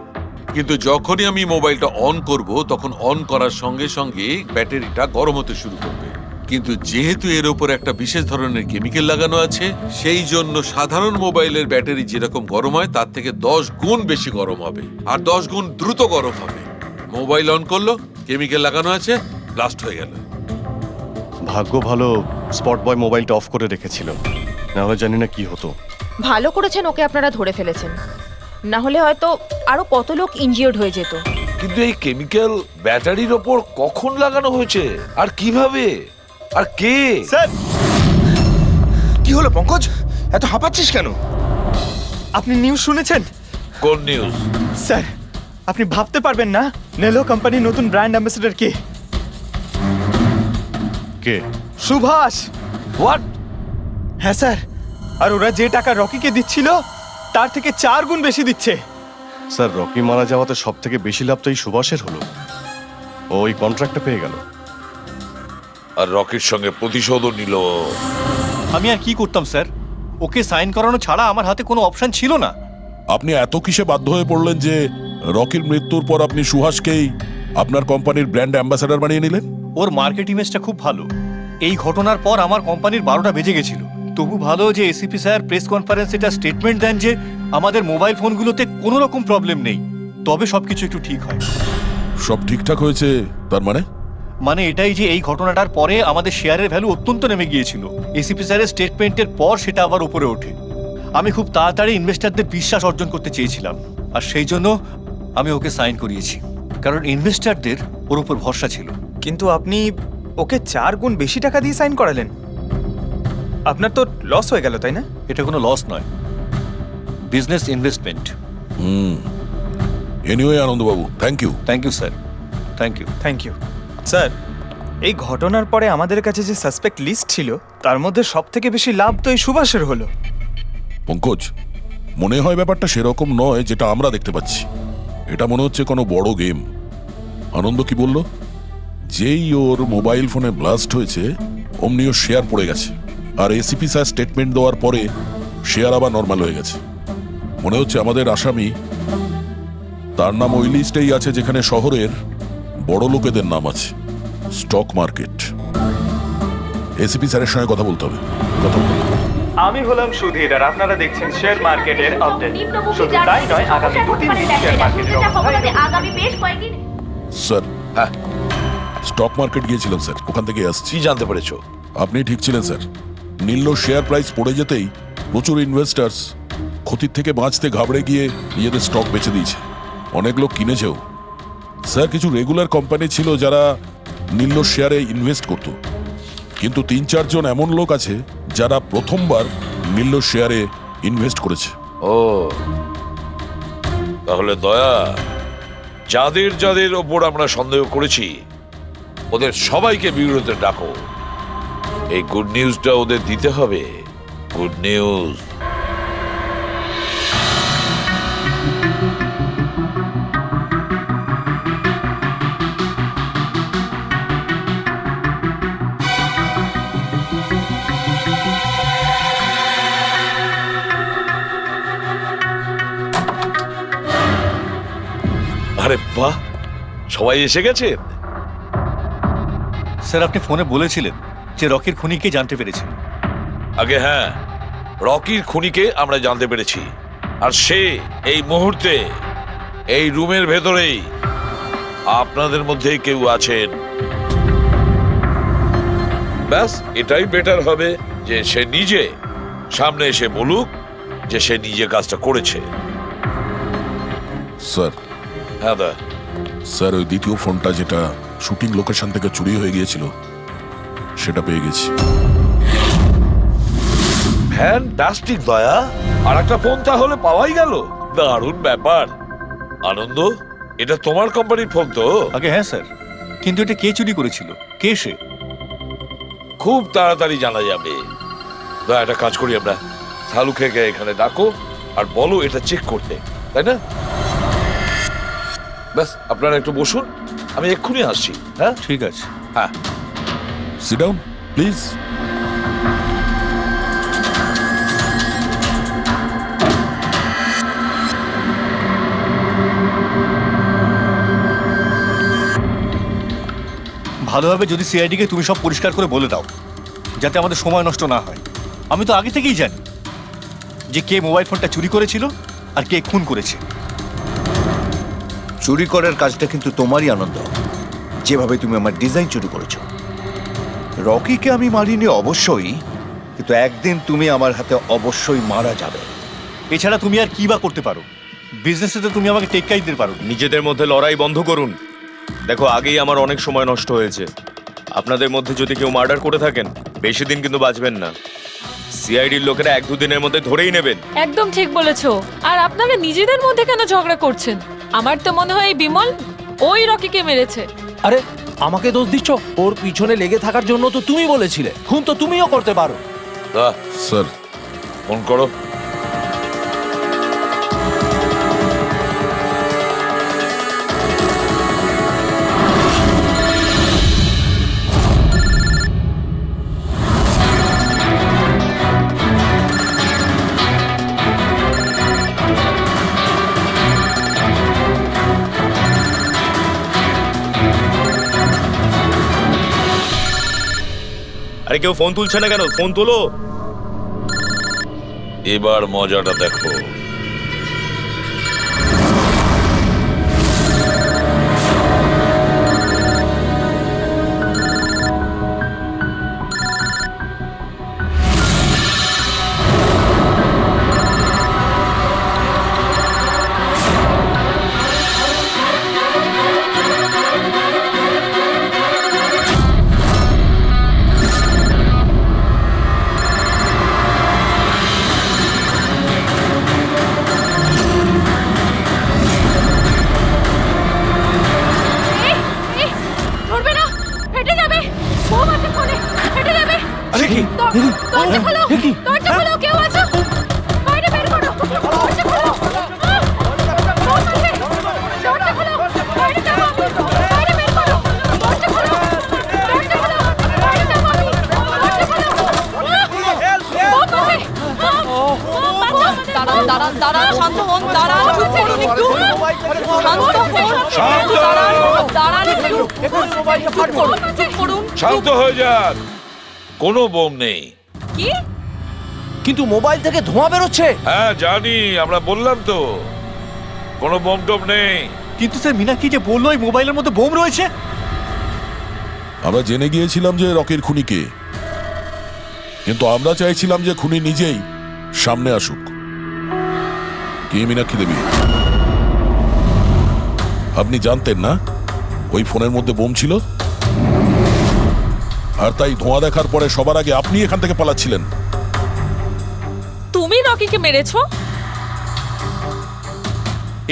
কিন্তু যখনই আমি মোবাইলটা অন করব তখন অন করার সঙ্গে সঙ্গে ব্যাটারিটা গরম হতে শুরু করবে। কিন্তু যেহেতু এর উপর একটা বিশেষ ধরনের কেমিক্যাল লাগানো আছে, সেই জন্য সাধারণ মোবাইলের ব্যাটারি যেরকম গরম হয় তার থেকে 10 গুণ বেশি গরম হবে, আর 10 গুণ দ্রুত গরম হবে। মোবাইল অন করলো, কেমিক্যাল লাগানো আছে, ব্লাস্ট হয়ে গেল। ভাগ্য ভালো স্পট বয় মোবাইলটা অফ করে রেখেছিল, না হলে জানি না কি হতো। ভালো করেছেন ওকে আপনারা ধরে ফেলেছেন, না হলে হয়তো আরো কত লোক ইনজিওর্ড হয়ে যেত। কিন্তু এই কেমিক্যাল ব্যাটারির ওপর কখন লাগানো হয়েছে আর কিভাবে আর কে? স্যার, কি হলো পঙ্কজ, এত হাঁপাচ্ছিস কেন? আপনি নিউজ শুনেছেন? কোন নিউজ? স্যার, আপনি ভাবতে পারবেন না নেলো কোম্পানির নতুন ব্র্যান্ড অ্যাম্বাসেডর কে? কে? সুভাষ। হোয়াট? হ্যাঁ স্যার, আর ওরা যে টাকা রকিকে দিচ্ছিল তার থেকে 4 গুণ বেশি দিচ্ছে। স্যার, রকি মারা যাওয়াতে সব থেকে বেশি লাভ তো এই সুভাষের হলো, ও ওই কন্ট্রাক্টটা পেয়ে গেল। আর রকির সঙ্গে প্রতিশোধও নিল। আমি আর কি করতাম স্যার, ওকে সাইন করানো ছাড়া আমার হাতে কোনো অপশন ছিল না। আপনি এত কিসে বাধ্য হয়ে পড়লেন যে রকির মৃত্যুর পর আপনি সুহাসকেই আপনার কোম্পানির ব্র্যান্ড অ্যাম্বাসেডর বানিয়ে নিলেন? ওর মার্কেট ইমেজটা খুব ভালো। এই ঘটনার পর আমার কোম্পানির 12টা বেজে গেছিল। তবু ভালো যে এসিপি স্যার প্রেস কনফারেন্সে একটা স্টেটমেন্ট দেন যে আমাদের মোবাইল ফোনগুলোতে কোনো রকম প্রবলেম নেই, তবে সবকিছু একটু ঠিক হয়। সব ঠিকঠাক হয়েছে তার মানে এটাই যে এই ঘটনাটার পরে আমাদের শেয়ারের ভ্যালু অত্যন্ত নেমে গিয়েছিল। এসিপি স্যারের স্টেটমেন্টের পর সেটা আবার উপরে ওঠে। আমি খুব তাড়াতাড়ি ইনভেস্টরদের বিশ্বাস অর্জন করতে চেয়েছিলাম, আর সেই জন্য আমি ওকে সাইন করিয়েছি, কারণ ইনভেস্টরদের ওর উপর ভরসা ছিল। কিন্তু আপনি ওকে 4 গুণ বেশি টাকা দিয়ে সাইন করালেন, আপনার তো লস হয়ে গেল, তাই না? এটা কোনো লস নয়, বিজনেস ইনভেস্টমেন্ট। এনিওয়ে আনন্দবাবু, thank you. Thank you sir, thank you. Thank you sir. এই ঘটনার পরে আমাদের কাছে যে সাসপেক্ট লিস্ট ছিল তার মধ্যে সব থেকে বেশি লাভ তো এই সুভাষের হলো। পঙ্কজ, মনে হয় ব্যাপারটা সেরকম নয় যেটা আমরা দেখতে পাচ্ছি। এটা মনে হচ্ছে কোনো বড় গেম। আনন্দ কি বলল? যেই ওর মোবাইল ফোনে ব্লাস্ট হয়েছে অমনি ওর শেয়ার পড়ে গেছে, আর এসিপি স্যার স্টেটমেন্ট দেওয়ার পরে শেয়ার আবার নর্মাল হয়ে গেছে। মনে হচ্ছে আমাদের আসামি, তার নাম ওই লিস্টেই আছে যেখানে শহরের বড় লোকেদের নাম আছে, স্টক মার্কেট। এসিপি স্যারের সঙ্গে কথা বলতে হবে। কথা বলতে হবে। আমি হলাম সুধীর আর আপনারা দেখছেন শেয়ার মার্কেটের আপডেট। শুধু তাই নয়, আগামী 2-3 দিন শেয়ার মার্কেটের অবস্থা স্যার, হ্যাঁ, স্টক মার্কেট গিয়েছিলাম স্যার, ওখান থেকে আসছি। কি জানতে পেরেছো? আপনি ঠিক ছিলেন স্যার। নীল্লোর শেয়ার প্রাইস পড়ে যেতেই প্রচুর ইনভেস্টার্স ক্ষতির থেকে বাঁচতে ঘাবড়ে গিয়ে নিজেদের স্টক বেচে দিয়েছে। অনেক লোক কিনেছেও স্যার। কিছু রেগুলার কোম্পানি ছিল যারা নীল্লোর শেয়ারে ইনভেস্ট করত, কিন্তু 3-4 জন এমন লোক আছে যারা প্রথমবার নীল্লোর শেয়ারে ইনভেস্ট করেছে। ও, তাহলে দয়া, যাদের যাদের ওপর আমরা সন্দেহ করেছি ওদের সবাইকে বিরোধে ডাকো। এই গুড নিউজটা ওদের দিতে হবে। Good news. আরে বাহ, সবাই এসে গেছেন। স্যার, আপনি ফোনে বলেছিলেন যে রকির খুনিকে জানতে পেরেছেন। আগে হ্যাঁ, রকির খুনিকে আমরা জানতে পেরেছি, আর সে এই মুহূর্তে এই রুমের ভেতরেই আপনাদের মধ্যেই কেউ আছেন। ব্যাস, এটাই বেটার হবে যে সে নিজে সামনে এসে বলুক যে সে নিজে কাজটা করেছে। স্যার, হ্যাঁ দা। স্যার, ওই দ্বিতীয় ফোনটা যেটা শুটিং লোকেশন থেকে চুরি হয়ে গিয়েছিল সেটা পেয়ে গেছি। ফ্যান্টাস্টিক দয়া, আর একটা ফোন তাহলে পাওয়াই গেল। দারুণ ব্যাপার। আনন্দ, এটা তোমার কোম্পানির ফোন তো? আগে হ্যাঁ স্যার, কিন্তু এটা কে চুরি করেছিল? কে সে? খুব তাড়াতাড়ি জানা যাবে। দয়া, একটা কাজ করি আমরা, শালু খেয়ে এখানে ডাকো আর বলো এটা চেক করতে, তাই না? ব্যাস, আপনারা একটু বসুন, আমি এক্ষুনি আসছি। হ্যাঁ, ঠিক আছে। হ্যাঁ, সিট ডাউন প্লিজ। ভালো হবে যদি সিআইডিকে তুমি সব পরিষ্কার করে বলে দাও, যাতে আমাদের সময় নষ্ট না হয়। আমি তো আগে থেকেই জানি যে কে মোবাইল ফোনটা চুরি করেছিল আর কে খুন করেছে। চুরি করার কাজটা কিন্তু তোমারই, আনন্দ। যেভাবে তুমি আমার ডিজাইন চুরি করেছো। রকিকে আমি মারিনি অবশ্যই, কিন্তু একদিন তুমি আমার হাতে অবশ্যই মারা যাবে। এছাড়া তুমি আর কি বা করতে পারো? বিজনেসে তো তুমি আমাকে টেক্কাই দিতে পারো। নিজেদের মধ্যে লড়াই বন্ধ করুন। দেখো, আগেই আমার অনেক সময় নষ্ট হয়েছে। আপনাদের মধ্যে যদি কেউ মার্ডার করে থাকেন, বেশি দিন কিন্তু বাঁচবেন না। সিআইডির লোকেরা 1-2 দিনের মধ্যে ধরেই নেবেন। একদম ঠিক বলেছো। আর আপনারা নিজেদের মধ্যে কেন ঝগড়া করছেন? আমার তো মনে হয় এই বিমল ওই রকিকে মেরেছে। আরে আমাকে দোষ দিচ্ছ? ওর পিছনে লেগে থাকার জন্য তো তুমি বলেছিলে। খুন তো তুমিও করতে পারো। দা, স্যার, ফোন করো। আরে কেউ ফোন তুলছে না কেন? ফোন তোলো। এবার মজাটা দেখো। ধরবে না, ফেটে যাবে। বউ আছে ফোনে, ফেটে যাবে। দরজা খোলো, দরজা খোলো, কেউ আছো? বাইরে বের করো, দরজা খোলো। বউ আছে, দরজা খোলো, বাইরে যাবো আমি। বাইরে বের করো, দরজা খোলো, দরজা খোলো, বাইরে যাবো আমি। দরজা খোলো। বউ আছে। দাঁড়ান, দাঁড়ান, শান্ত হন, দাঁড়ান, চুপ করুন একটু। শান্ত হয়ে যান। কোনো বোম নেই। কি? কিন্তু মোবাইল থেকে ধোঁয়া বেরোচ্ছে। হ্যাঁ জানি, আমরা বললাম তো কোনো বোম টোম নেই। কিন্তু স্যার মীনাক্ষী যে বললো এই মোবাইলের মধ্যে বোম রয়েছে। আমরা জেনে গিয়েছিলাম যে রকির খুনি কে, কিন্তু আমরা চাইছিলাম যে খুনি নিজেই সামনে আসুক। কি মীনাক্ষী দেবী, আপনি জানতেন না ওই ফোনের মধ্যে বোম ছিল? আর তাই ধোঁয়া দেখার পরে সবার আগে আপনি এখান থেকে পালাচ্ছিলেন। তুমি রকিকে মেরেছো?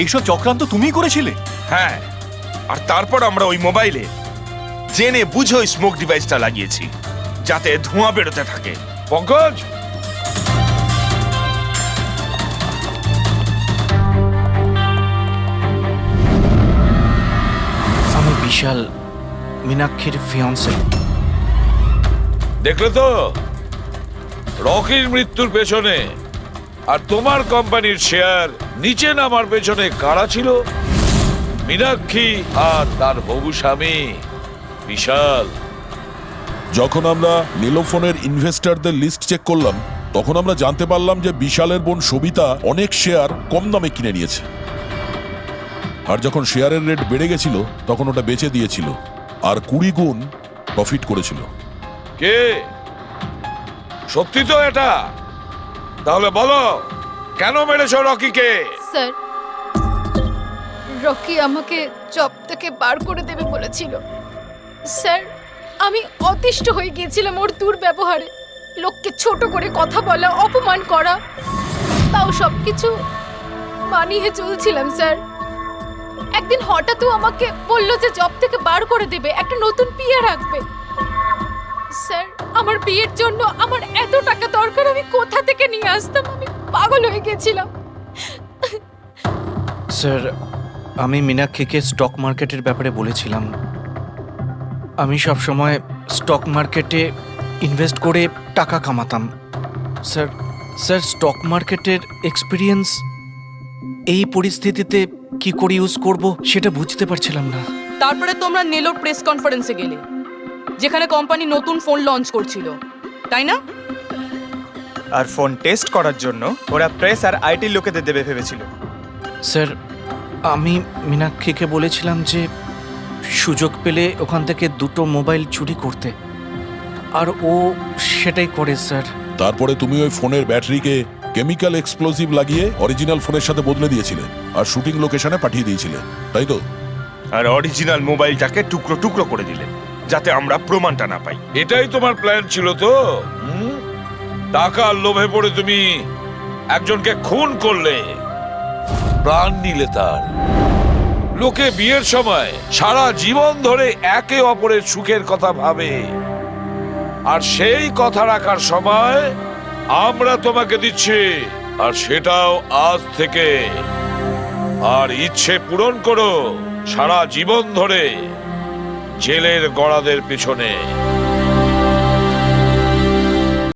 এইসব চক্রান্ত তুমিই করেছিলে? হ্যাঁ, আর তারপর আমরা ওই মোবাইলে জেনে বুঝে ওই স্মোক ডিভাইসটা লাগিয়েছি যাতে ধোঁয়া বেরোতে থাকে। পঙ্কজ, আমি বিশাল, মীনাক্ষীর ফিয়ন্সে। দেখলে তো রকির মৃত্যুর পেছনে আর তোমার কোম্পানির শেয়ার নিচে নামার পেছনে কারা ছিল? মীনাক্ষী আর তার হবু স্বামী বিশাল। যখন আমরা নীলোফোনের ইনভেস্টরদের লিস্ট চেক করলাম, তখন আমরা জানতে পারলাম যে বিশালের বোন সবিতা অনেক শেয়ার কম দামে কিনে নিয়েছে। আর যখন শেয়ারের রেট বেড়ে গেছিল তখন ওটা বেচে দিয়েছিল আর 20 গুণ প্রফিট করেছিল। কে? সত্যি তো এটা? তাহলে বলো কেন মেরেছো রকিকে? স্যার, রকি আমাকে জব থেকে বার করে দেবে বলেছিল। স্যার, আমি অতিষ্ঠ হয়ে গিয়েছিলাম ওর দুর্ব্যবহারে। লোককে ছোট করে কথা বলা, অপমান করা, তাও সবকিছু মানিয়ে চলছিলাম স্যার। একদিন হঠাৎ আমাকে বললো যে জব থেকে বার করে দেবে, একটা নতুন পিয়া রাখবে। স্যার, আমার বিয়ের জন্য আমার এত টাকা দরকার, আমি কোথা থেকে নিয়ে আসতাম? আমি পাগল হয়ে গেছিলাম। স্যার, আমি মীনাক্ষীকে স্টক মার্কেটের ব্যাপারে বলেছিলাম। আমি সব সময় স্টক মার্কেটে ইনভেস্ট করে টাকা কামাতাম। স্যার স্যার স্টক মার্কেটের এক্সপিরিয়েন্স এই পরিস্থিতিতে কি করে ইউজ করব সেটা বুঝতে পারছিলাম না। তারপরে তোমরা নেলোর প্রেস কনফারেন্সে গেলে, যেখানে কোম্পানি নতুন ফোন লঞ্চ করছিল, তাই না? আর ফোন টেস্ট করার জন্য ওরা প্রেস আর আইটি লোকেদের দেবে ভেবেছিল। স্যার, আমি মীনাক্ষীকে বলেছিলাম যে সুযোগ পেলে ওখান থেকে 2টো মোবাইল চুরি করতে, আর ও সেটাই করে স্যার। তারপরে তুমি ওই ফোনের ব্যাটারিকে কেমিক্যাল এক্সপ্লোসিভ লাগিয়ে অরিজিনাল ফোনের সাথে বদলে দিয়েছিলে আর শুটিং লোকেশনে পাঠিয়ে দিয়েছিলে, তাই তো? আর অরিজিনাল মোবাইলটাকে টুকরো টুকরো করে দিলে যাতে আমরা প্রমাণটা না পাই। এটাই তোমার প্ল্যান ছিল তো? টাকার লোভে পড়ে তুমি একজনকে খুন করলে, প্রাণ নিলে তার। লোকে বিয়ের সময় সারা জীবন ধরে একে অপরের সুখের কথা ভাবে, আর সেই কথা রাখার সময় আমরা তোমাকে দিচ্ছি, আর সেটাও আজ থেকে। আর ইচ্ছে পূরণ করো সারা জীবন ধরে জেলের গড়াদের পিছনে।